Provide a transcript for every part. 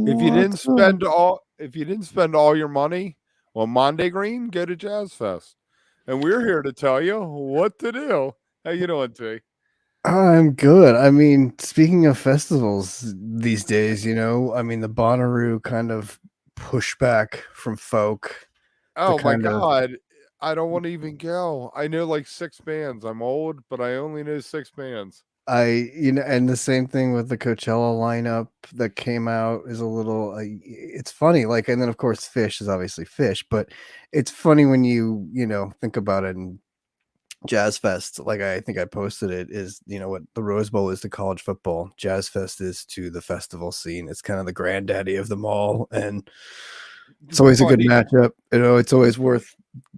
What's up? If you didn't spend all your money on Monday Green, go to JazzFest. And we're here to tell you what to do. How you doing, T? I'm good. I mean, speaking of festivals these days, the Bonnaroo kind of pushback from folk, the Oh my kind of God. I don't want to even go. I know like six bands. I'm old, but I only know six bands. and the same thing with the Coachella lineup that came out is a little, it's funny. Like, and then of course, Fish is obviously Fish, but it's funny when think about it. And Jazz Fest, like I think I posted it, is what the Rose Bowl is to college football. Jazz Fest is to the festival scene. It's kind of the granddaddy of them all, and it's It's always a good funny. matchup. It's always worth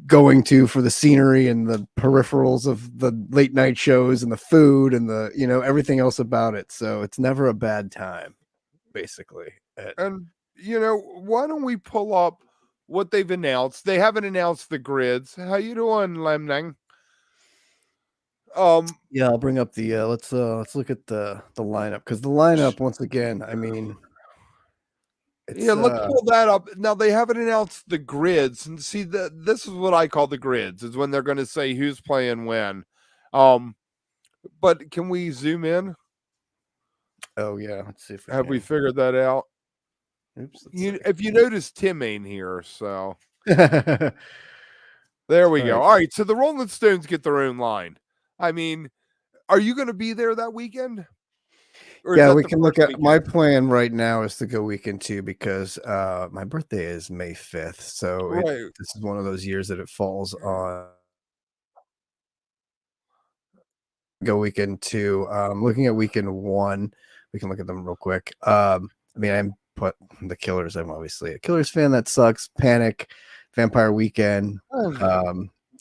going to for the scenery and the peripherals of the late night shows and the food and the everything else about it. So it's never a bad time, basically. And why don't we pull up what they've announced? They haven't announced the grids. How you doing, Lemning? Um, Yeah, I'll bring up the let's look at the lineup, because the lineup, once again, I mean, Yeah, it's let's pull that up. Now they haven't announced the grids, and see that this is what I call the grids. Is when they're going to say who's playing when. Um, but can we zoom in? oh yeah, let's see if we Have we can. figured that out? Oops, let's see. If you notice, Tim ain't here, so All there we go. right. All right, so the Rolling Stones get their own line. I mean, are you going to be there that weekend, or is Yeah, that we the can look first at, my weekend? plan right now is to go weekend two, because my birthday is May 5th. So Right. this is one of those years that it falls on go weekend two. Looking at weekend one, we can look at them real quick. I mean, I'm put the Killers. I'm obviously a Killers fan. That sucks. Panic, Vampire Weekend.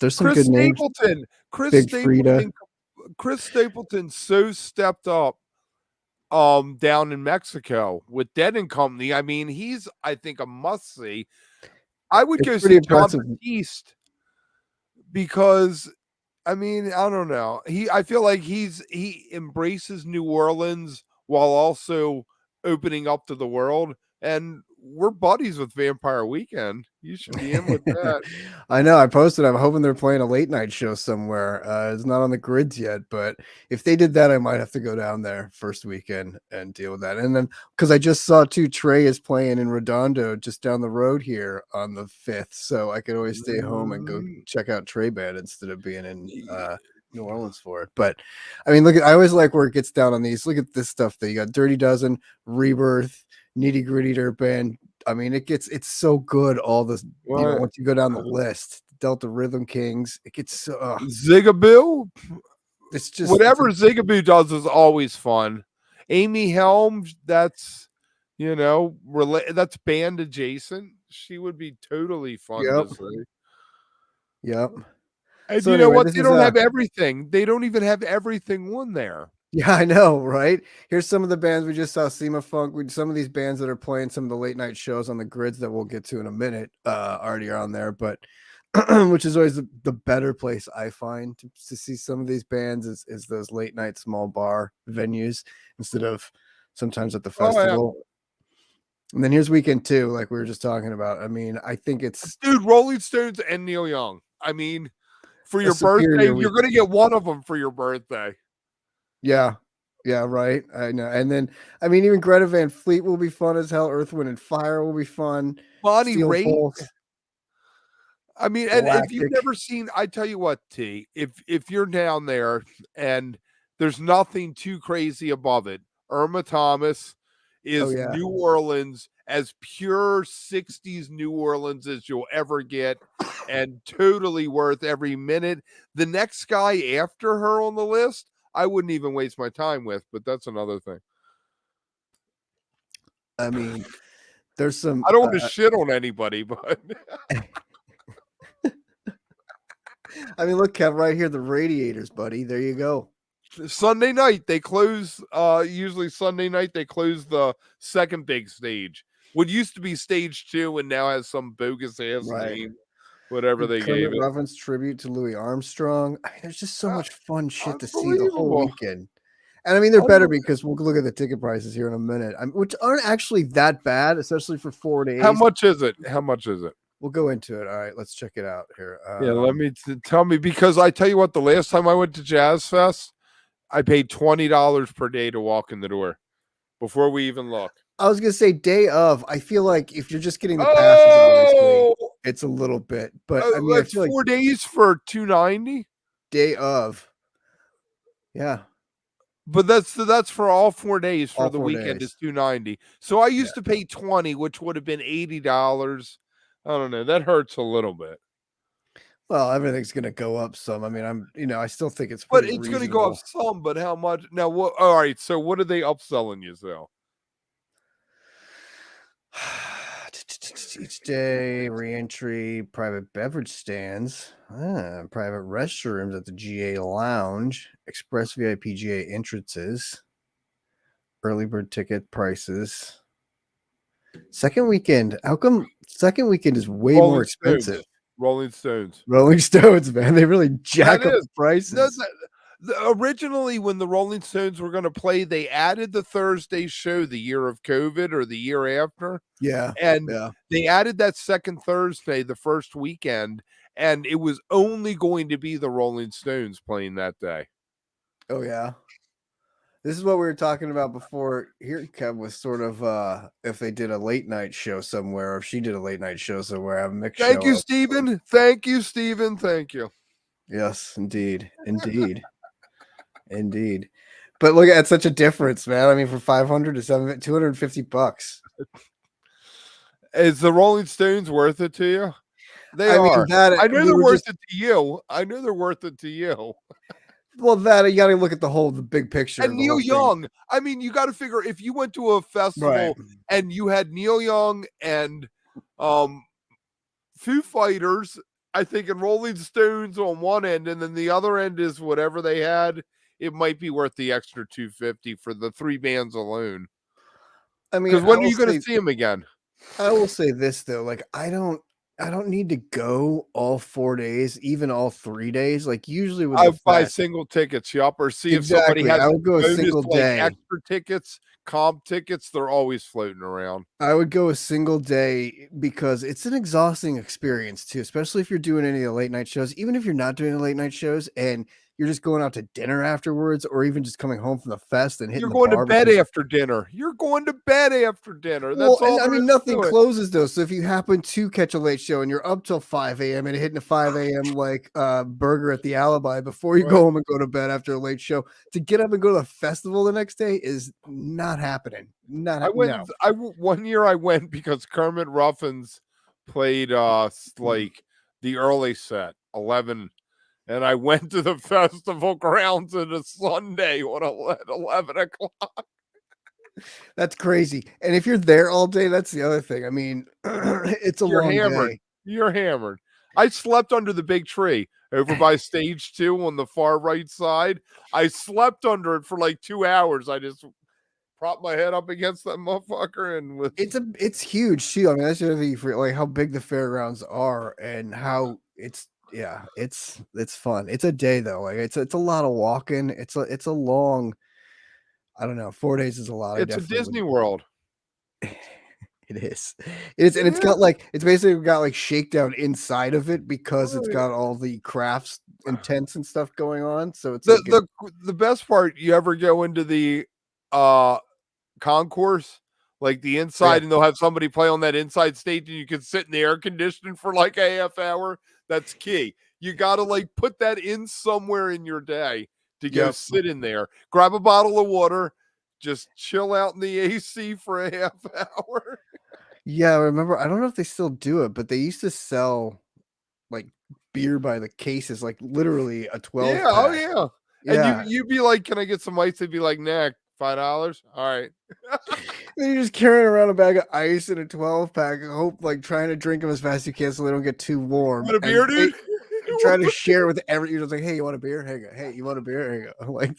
There's some Chris good names. Stapleton. Chris Big Frida. Stapleton. Chris Stapleton so stepped up down in Mexico with Dead and Company. I mean, he's I think a must see. I would It's go pretty see John impressive. Batiste because I mean, I don't know. I feel like he embraces New Orleans while also opening up to the world. And we're buddies with Vampire Weekend. You should be in with that. I know. I posted. I'm hoping they're playing a late night show somewhere. It's not on the grids yet, but if they did that, I might have to go down there first weekend and deal with that. And then, because I just saw too, Trey is playing in Redondo just down the road here on the 5th, so I could always stay home and go Mm, check out Trey Band instead of being in New Orleans for it. But I mean, look at, I always like where it gets down on these. Look at this stuff that you got: Dirty Dozen, Rebirth, Nitty Gritty Dirt Band. I mean, it's so good. All this, What? once you go down the list, Delta Rhythm Kings, it gets so. Zigaboo? It's just Whatever Zigaboo does is always fun. Amy Helms, that's that's band adjacent. She would be totally fun yep, to see. yep. And So you know anyway, what? this They is don't have everything. They don't even have everything on there. yeah, I know, right? Here's some of the bands we just saw: Sema Funk. Some of these bands that are playing some of the late night shows on the grids that we'll get to in a minute already are on there, but which is always the better place I find to see some of these bands is those late night small bar venues instead of sometimes at the Oh yeah, festival. And then here's weekend two, like we were just talking about. I mean, I think it's dude, Rolling Stones and Neil Young. I mean, for a your birthday, superior you're weekend. gonna get one of them for your birthday. Yeah. Yeah, right. I know. And then, I mean, even Greta Van Fleet will be fun as hell. Earth, Wind, and Fire will be fun. Bonnie Steel Raitt. Pulse, I mean, and if you've Galactic. never seen, I tell you what, T, if you're down there and there's nothing too crazy above it, Irma Thomas Oh, is yeah. New Orleans, as pure 60s New Orleans as you'll ever get, and totally worth every minute. The next guy after her on the list, I wouldn't even waste my time with, but that's another thing. I mean, there's some. I don't want to shit on anybody, but I mean, look, Kev, right here, the Radiators, buddy. There you go. Sunday night they close usually Sunday night they close the second big stage. What used to be stage 2 and now has some bogus ass Right. name, whatever they Kermit gave it. Ruffins tribute to Louis Armstrong. I mean, there's just so much fun shit to see the whole Unbelievable. weekend. And I mean, they're Oh, better no. because we'll look at the ticket prices here in a minute, which aren't actually that bad, especially for 4 How days. much is it? How much is it? We'll go into it. All right, let's check it out here. Yeah, let me tell me, because I tell you what, the last time I went to JazzFest, I paid $20 per day to walk in the door before we even look. I was gonna say day of. I feel like if you're just getting the passes, obviously, Oh, it's a little bit. But I mean, I that's feel like 4 days for $290. day of. Yeah, But that's for all 4 days. For all the 4 weekend is days. $290. So I Yeah. used to pay 20, which would have been $80. I don't know. That hurts a little bit. Well, everything's gonna go up some. I mean, I still think it's But pretty it's going to go up reasonable. some, but how much? Now, what? All right. So, what are they upselling you, though? Each day, reentry, private beverage stands, private restrooms at the GA Lounge, express VIP GA entrances, early bird ticket prices. Second weekend, how come second weekend is way more Rolling expensive? Stones. Rolling Stones. Rolling Stones, man, they really That jack up is. the No, prices. originally, when the Rolling Stones were going to play, they added the Thursday show the year of COVID or the year after. Yeah, And yeah. they added that second Thursday, the first weekend, and it was only going to be the Rolling Stones playing that day. Oh yeah. This is what we were talking about before. Here, Kev was sort of if they did a late night show somewhere, or if she did a late night show somewhere, have a mix Thank show you, up. Stephen. Thank you, Stephen. Thank you. Yes, indeed, indeed. But look at such a difference, man. I mean, from 500 to 250 bucks. Is the Rolling Stones worth it to you? They I mean, are. that I know we they're were worth just it to you. I know they're worth it to you. well, that you got to look at the big picture And of the Neil whole thing, Young. I mean, you got to figure, if you went to a right? festival and you had Neil Young and um Foo Fighters, I think, and Rolling Stones on one end, and then the other end is whatever they had, it might be worth the extra 250 for the three bands alone. I mean, Because when are you going to see them again? I will say this though, like I don't need to go all 4 days, even all 3 days. Like usually with I the would buy fest, single tickets, yup, or see if somebody exactly. has I would go a bonus single like day. extra tickets, comp tickets. They're always floating around. I would go a single day because it's an exhausting experience too, especially if you're doing any of the late night shows. Even if you're not doing the late night shows and you're just going out to dinner afterwards, or even just coming home from the fest and hitting You're the going to bar bed because after dinner. You're going to bed after dinner. well, That's and all I there mean is nothing to it. closes though. So if you happen to catch a late show and you're up till 5 a.m. and hitting a 5 a.m. like burger at the Alibi before you go Right. home and go to bed after a late show, to get up and go to the festival the next day is not happening. No. One year I went because Kermit Ruffins played like the early set 11, and I went to the festival grounds on a Sunday on 11 o'clock. That's crazy. And if you're there all day, that's the other thing. I mean, it's a You're long hammered. day. You're hammered. I slept under the big tree over by stage 2 on the far right side. I slept under it for like 2 hours. I just propped my head up against that motherfucker and was. It's huge too. I mean, that's the other thing for like how big the fairgrounds are and how it's fun. It's a day though. Like it's a lot of walking. It's a long. I don't know. 4 days is a lot. I It's a definitely Disney wouldn't. World. It is. It is, and it's Yeah. got like it's basically got like shakedown inside of it because it's got all the crafts and tents and stuff going on. So it's The like it, the best part, you ever go into the uh concourse, like the yeah, inside, and they'll have somebody play on that inside stage and you can sit in the air conditioning for like a half hour. That's key. You got to like put that in somewhere in your day to go yep. sit in there, grab a bottle of water, just chill out in the AC for a half hour. Yeah, I remember. I don't know if they still do it, but they used to sell like beer by the cases, like literally a Yeah, 12 oh pack. yeah. And Yeah. you'd be like, "Can I get some ice?" They'd be like, "Nah, $5." All right. Then you're just carrying around a bag of ice in a 12 pack, and hope like trying to drink them as fast as you can so they don't get too warm. Want a beer, dude? And try to share it with every. You're just like, hey, you want a beer? Hey, hey, you want a beer? Here you go. Like,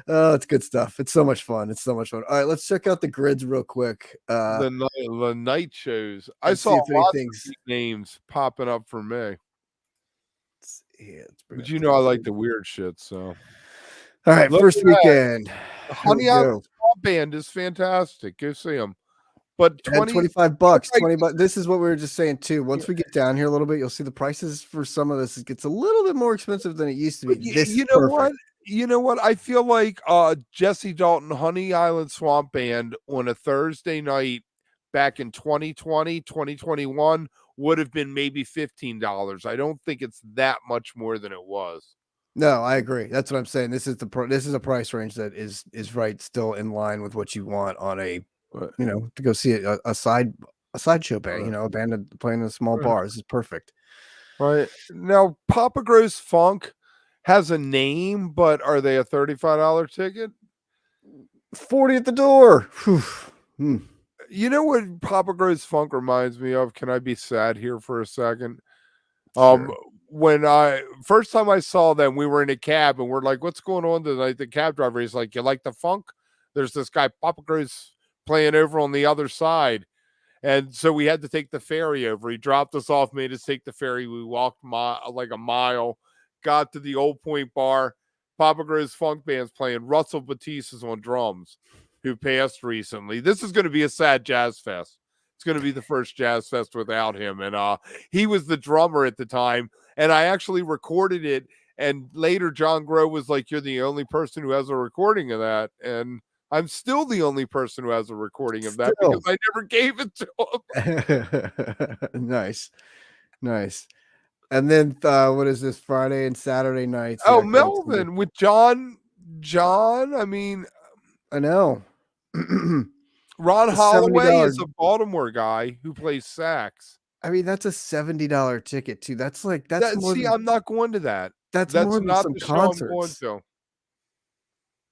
oh, it's good stuff. It's so much fun. It's so much fun. All right, let's check out the grids real quick. The night shows. I And saw see if lots of anything's big names popping up for me. let's But bring you up the know I like grid. the weird shit, so All right, Look first at that. weekend. Here we Honey Island go. Swamp Band is fantastic. Go see them. But And 20, 25 you know bucks, what 20 bucks. This is what we were just saying too. yeah, Once we get down here a little bit, you'll see the prices for some of this. It gets a little bit more expensive than it used to be. but This is you know what? perfect. You know what? I feel like Jesse Dalton Honey Island Swamp Band on a Thursday night back in 2020, 2021 would have been maybe $15. I don't think it's that much more than it was. No, I agree. That's what I'm saying. This is a price range that is right still in line with what you want on a, But, to go see a sideshow band, a band playing in a small bar. This is perfect. right. Now Papa Grows Funk has a name, but are they a $35 ticket? 40 at the door. Hmm. You know what Papa Grows Funk reminds me of? Can I be sad here for a second? Um, Sure. when I first time I saw them, we were in a cab and we're like, "What's going on tonight?" The cab driver is like, "You like the funk?" There's this guy Papa Grows playing over on the other side, and so we had to take the ferry over. He dropped us off, made us take the ferry. We walked like a mile, got to the Old Point Bar. Papa Grows Funk Band's playing. Russell Batista's on drums, who passed recently. This is going to be a sad jazz fest. It's going to be the first jazz fest without him, and he was the drummer at the time. And I actually recorded it. And later, John Grove was like, "You're the only person who has a recording of that," and I'm still the only person who has a recording of that because Still. I never gave it to him. Nice. Nice. And then what is this? Friday and Saturday nights. Oh, Yeah, go to the Melvin with John. John, I mean, I know. Ron A Holloway $70. is a Baltimore guy who plays sax. I mean, that's a $70 ticket too. That see, I'm not going to that. That's That's more than not some the show I'm going concerts. to.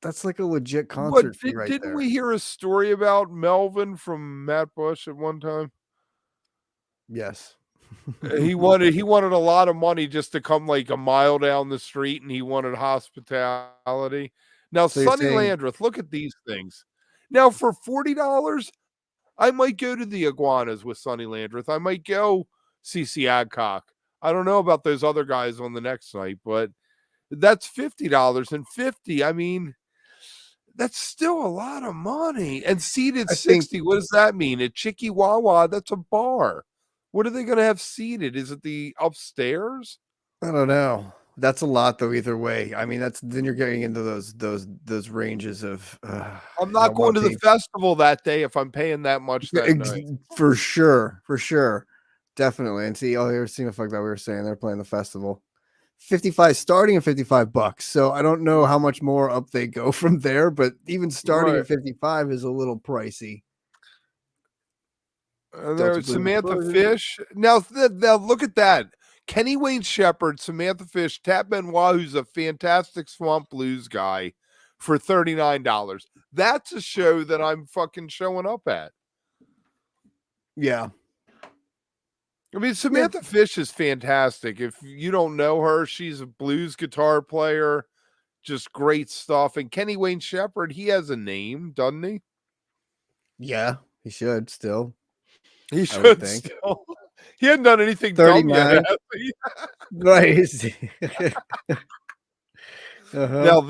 That's like a legit What concert fee right didn't there. we hear a story about Melvin from Matt Bush at one time? Yes. He wanted a lot of money just to come like a mile down the street, and he wanted hospitality. Now, So you're Sonny saying Landreth, look at these things. Now, for $40, I might go to the Iguanas with Sonny Landreth. I might go CC Adcock. I don't know about those other guys on the next night, but that's $50 and 50. I mean, that's still a lot of money. And seated I think 60, what does that mean? At Chicky Wawa, that's a bar. What are they going to have seated? Is it the upstairs? I don't know. That's a lot though either way. I mean, then you're getting into those ranges of I'm I not don't going want to to the pay festival that day if I'm paying that much that night. for sure, for sure. Definitely. And see, here's seeing the fuck that we were saying they're playing the festival. 55 starting at $55. So I don't know how much more up they go from there, but even starting Right. at 55 is a little pricey. And Delta there's Blues Samantha Burger. Fish. Now look at that. Kenny Wayne Shepherd, Samantha Fish, Tab Benoit, who's a fantastic swamp blues guy, for $39. That's a show that I'm fucking showing up at. Yeah. I mean, Yeah. Samantha Fish is fantastic. If you don't know her, she's a blues guitar player, just great stuff. And Kenny Wayne Shepherd, he has a name, doesn't he? Yeah. He should still. He I would should think. still. He hadn't done anything dumb yet, 39. has he? Right. Uh-huh. Now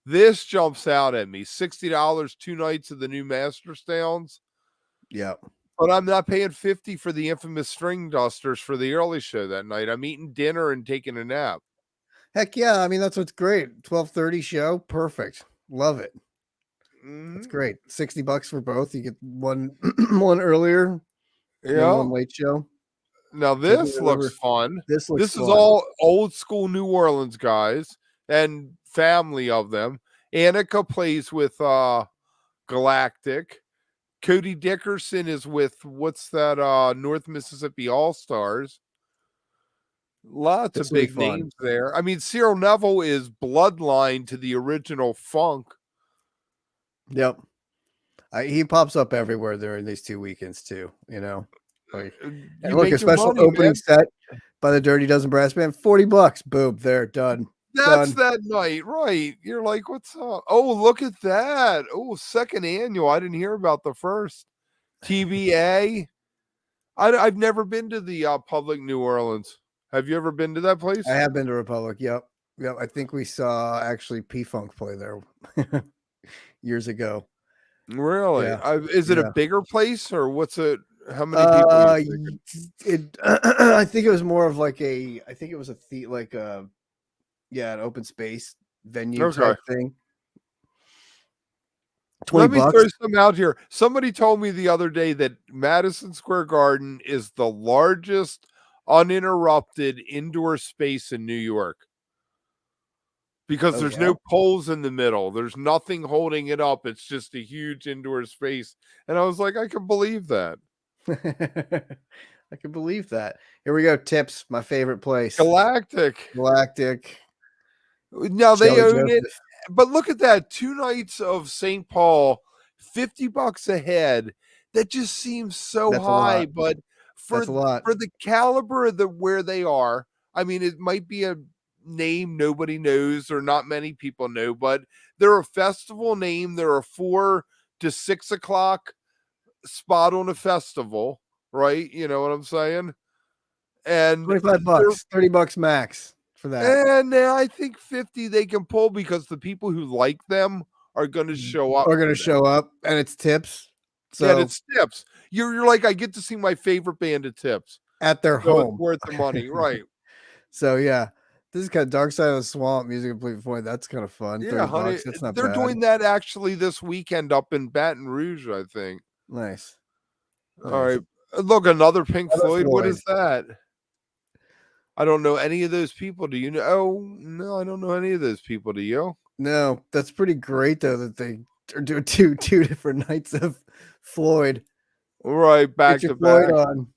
this jumps out at me. $60 2 nights of the new Masterstones, Yeah. but I'm not paying 50 for the infamous String Dusters for the early show that night. I'm eating dinner and taking a nap. Heck yeah. I mean, that's what's great. 12:30 show. Perfect. Love it. That's Mhm. great. $60 for both. You get one one earlier, then Yeah. one late show. Now Take me this looks over. fun. This looks This is fun. all old school New Orleans guys and family of them. Annika plays with Galactic. Cody Dickerson is with what's that North Mississippi All Stars. Lots This of will be big fun. names there. I mean, Cyril Neville is bloodline to the original funk. Yep. He pops up everywhere during these 2 weekends too, Like, and You look, a make your special money, opening man. set by the Dirty Dozen Brass Band, $40. Boom, there, done. That's Done. that night, right? You're like, what's up? Oh, look at that. Oh, second annual. I didn't hear about the first. TBA. I've never been to the Public New Orleans. Have you ever been to that I place? have been to Republic. Yep. Yeah, I think we saw actually P-Funk play there years ago. Really? Yeah, Is it a yeah. bigger place or what's it? How many people are you thinking? It I think it was more of like I think it was like a yeah, an open space venue Okay. type thing. 20 Let me bucks. throw some out here. Somebody told me the other day that Madison Square Garden is the largest uninterrupted indoor space in New York because Oh there's yeah. no poles in the middle. There's nothing holding it up. It's just a huge indoor space. And I was like, I can believe that. I can believe that. Here we go. Tips, my favorite place. Galactic. Galactic. Now they Shelly own it, Joseph. but look at that, 2 nights of St. Paul, $50 a head. That just seems so That's a high, lot. but for That's a lot. for the caliber of the where they are, I mean, it might be a name nobody knows or not many people know, but they're a festival name. They're a 4 to 6 o'clock spot on a festival, right? You know what I'm saying? And 25 they're bucks, $30 max for that. and I think 50 they can pull because the people who like them are going to show up Are for gonna them. show up and it's tips. And So it's tips. You're like, I get to see my favorite band at tips. at their So it's home. worth the money. Right. So yeah. This is kind of Dark Side of the Swamp music complete point. That's kind of fun. Yeah, 30 honey. bucks. That's not They're bad. doing that actually this weekend up in Baton Rouge, I think. Nice. All Nice. right. Look, another Pink Another Floyd. What Floyd. is that? I don't know any of those people. Do you know? Oh, no, I don't know any of those people. Do you? No, that's pretty great though that they are doing two different nights of Floyd. All right, Get back your to Floyd back. on.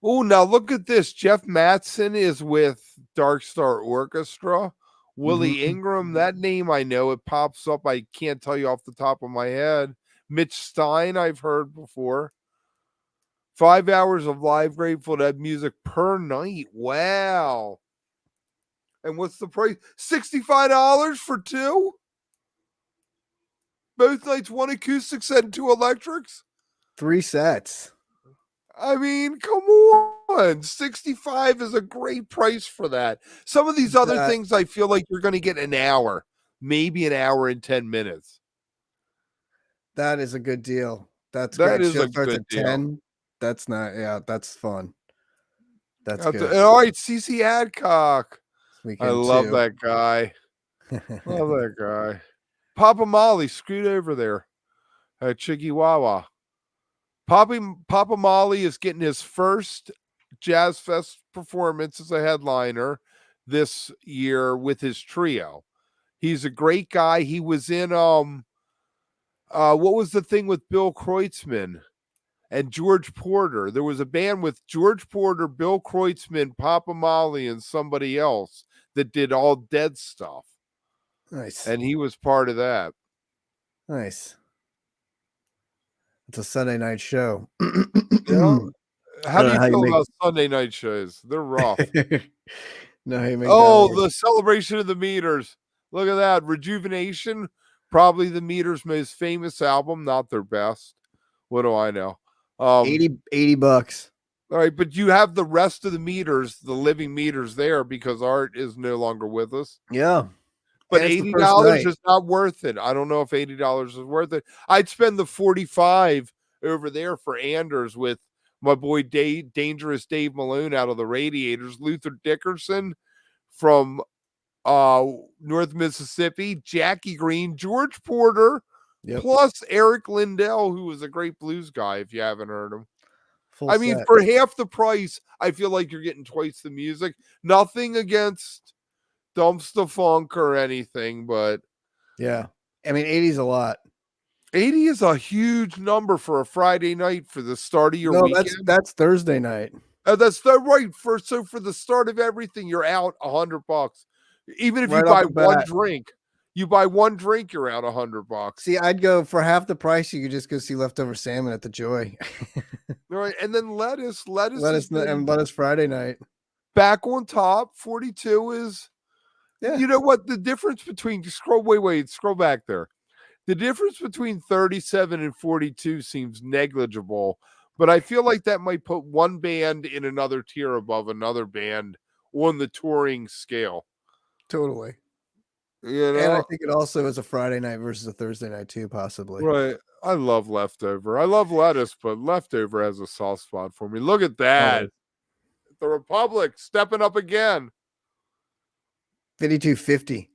Oh, now look at this. Jeff Mattson is with Dark Star Orchestra. Willie Mhm. Ingram, that name I know. It pops up. I can't tell you off the top of my head. Mitch Stein, I've heard before. 5 hours of live Grateful Dead music per night. Wow. And what's the price? $65 for two? Both nights, one acoustic set and two electrics? 3 sets. I mean, come on. 65 is a great price for that. Some of these other That things I feel like you're going to get an hour, maybe an hour and 10 minutes. that is a good deal. That's That great. is Show a starts good at deal. 10. That's not yeah, that's fun. That's good. All right, CC Adcock. This I weekend love too. that guy. Love that guy. Papa Molly screwed over there at Chihuahua. Papa Molly is getting his first Jazz Fest performance as a headliner this year with his trio. He's a great guy. He was in what was the thing with Bill Kreutzmann and George Porter? There was a band with George Porter, Bill Kreutzmann, Papa Molly, and somebody else that did all Dead stuff. Nice. And he was part of that. Nice. It's a Sunday night show. Yeah. I How don't do know you how you feel make about Sunday night shows? They're rough. no, how you make that Oh, work. the celebration of the meters. Look at that. Rejuvenation, probably the Meters' most famous album, not their best. What do I know? 80 bucks. All right, but you have the rest of the Meters, the living Meters there because Art is no longer with us. Yeah. But And it's the first $80 night. is not worth it. I don't know if $80 is worth it. I'd spend the 45 over there for Anders with my boy Dangerous Dave Malone out of the Radiators, Luther Dickerson from North Mississippi, Jackie Green, George Porter, Yep. plus Eric Lindell, who was a great blues guy, if you haven't heard him. Full I mean, set. for half the price, I feel like you're getting twice the music. Nothing against Dumpster Funk or anything, but Yeah. I mean, 80 is a lot. 80 is a huge number for a Friday night for the start of your No, weekend. that's Thursday night. That's the right for the start of everything, you're out $100. Even if you Right off buy the one bat. drink, you're out $100. See, I'd go for half the price. You could just go see Leftover Salmon at the Joy. All right, and then lettuce has been Let us Friday night. back on top. 42 is, Yeah. you know what the difference between scroll back there. The difference between 37 and 42 seems negligible, but I feel like that might put one band in another tier above another band on the touring scale. Totally. You And I know? think it also is a Friday night versus a Thursday night too, possibly. Right. I love leftover. I love lettuce, but leftover has a soft spot for me. Look at that. Always. The Republic stepping up again. 52.50.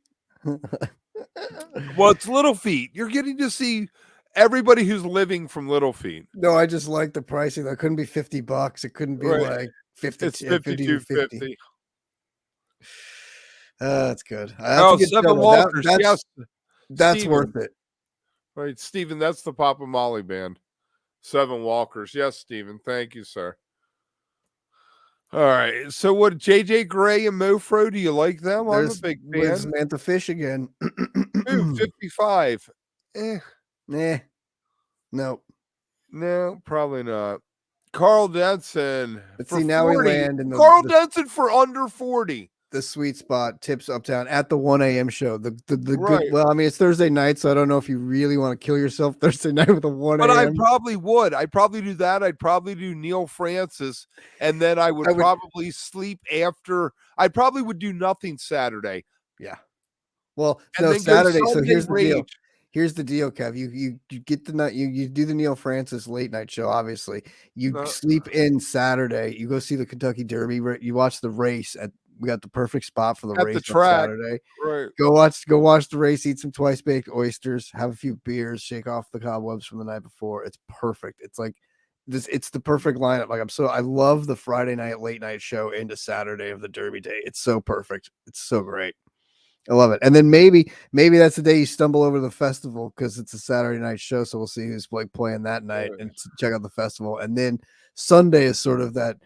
Well, it's Little Feet. You're getting to see everybody who's living from Little Feet. No, I just like the pricing. That couldn't be $50. It couldn't be Right. like 50 It's 50 to 50. 52.50. That's good. I have to Oh, get Seven Jello. That Walkers. Yes, that's Steven. worth it. Right, Steven, that's the Papa Molly band. Seven Walkers. Yes, Steven. Thank you, sir. All right. So what, JJ Gray and Mofro, do you like them? I'm a There's big with fan. Samantha Fish again. Ooh, 55. Nah, nope. No, probably not. Carl Denson But for see, now we 40. land in Carl Denson for under 40. the sweet spot, Tips Uptown at the 1 a.m. show. The good. Right. Well, I mean, it's Thursday night, so I don't know if you really want to kill yourself Thursday night with a 1 But I a.m. probably would. I'd probably do that. I'd probably do Neil Francis, and then I would probably sleep after. I probably would do nothing Saturday. Yeah. Well, And no, then go Saturday. So Sunday here's the deal. Rage. Here's the deal, Kev. You get the night. You do the Neil Francis late night show. Obviously, you sleep in Saturday. You go see the Kentucky Derby. You watch the race at. We got the perfect spot for the At race the track. on Saturday. Right. Go watch the race. Eat some twice baked oysters. Have a few beers. Shake off the cobwebs from the night before. It's perfect. It's like this. It's the perfect lineup. Like I love the Friday night late night show into Saturday of the Derby day. It's so perfect. It's so great. I love it. And then maybe that's the day you stumble over the festival because it's a Saturday night show. So we'll see who's like playing that night and check out the festival. And then Sunday is sort of that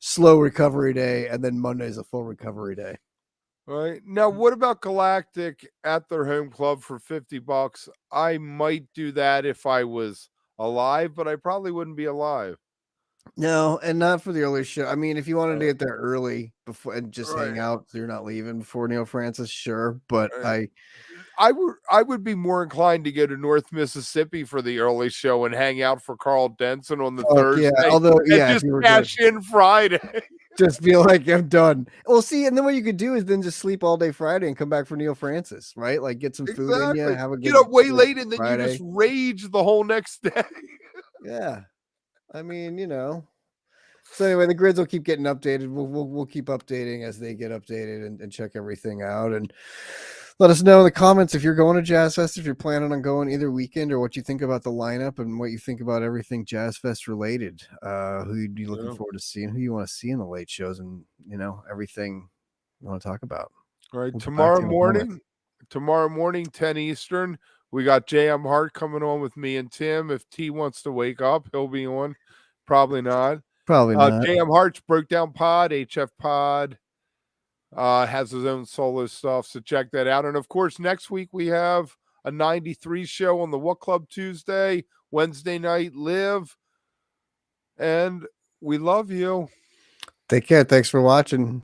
slow recovery day, and then Monday is a full recovery day. Right. Now, what about Galactic at their home club for $50? I might do that if I was alive, but I probably wouldn't be alive. No, and not for the early show. I mean, if you wanted to get there early before and just hang out, so you're not leaving before Neil Francis, sure. But I would be more inclined to go to North Mississippi for the early show and hang out for Carl Denson on the Thursday. Yeah, although just cash in Friday. Just feel like I'm done. Well, see, and then what you could do is then just sleep all day Friday and come back for Neil Francis, right? Like get some food in you, have a good get up way late, and then Friday. you just rage the whole next day. Yeah, I mean, So anyway, the grids will keep getting updated. We'll keep updating as they get updated and check everything out. And let us know in the comments if you're going to JazzFest, if you're planning on going either weekend, or what you think about the lineup and what you think about everything JazzFest related. Who you'd be looking forward to seeing, who you want to see in the late shows, and everything you want to talk about. All right, tomorrow morning, 10 Eastern, we got JM Hart coming on with me and Tim. If T wants to wake up, he'll be on. Probably not. Probably not. JM Hart's Broke Down Pod, HF Pod, has his own solo stuff, so check that out. And of course, next week we have a 93 show on the Wook Club Tuesday, Wednesday night live, and we love you. Take care. Thanks for watching.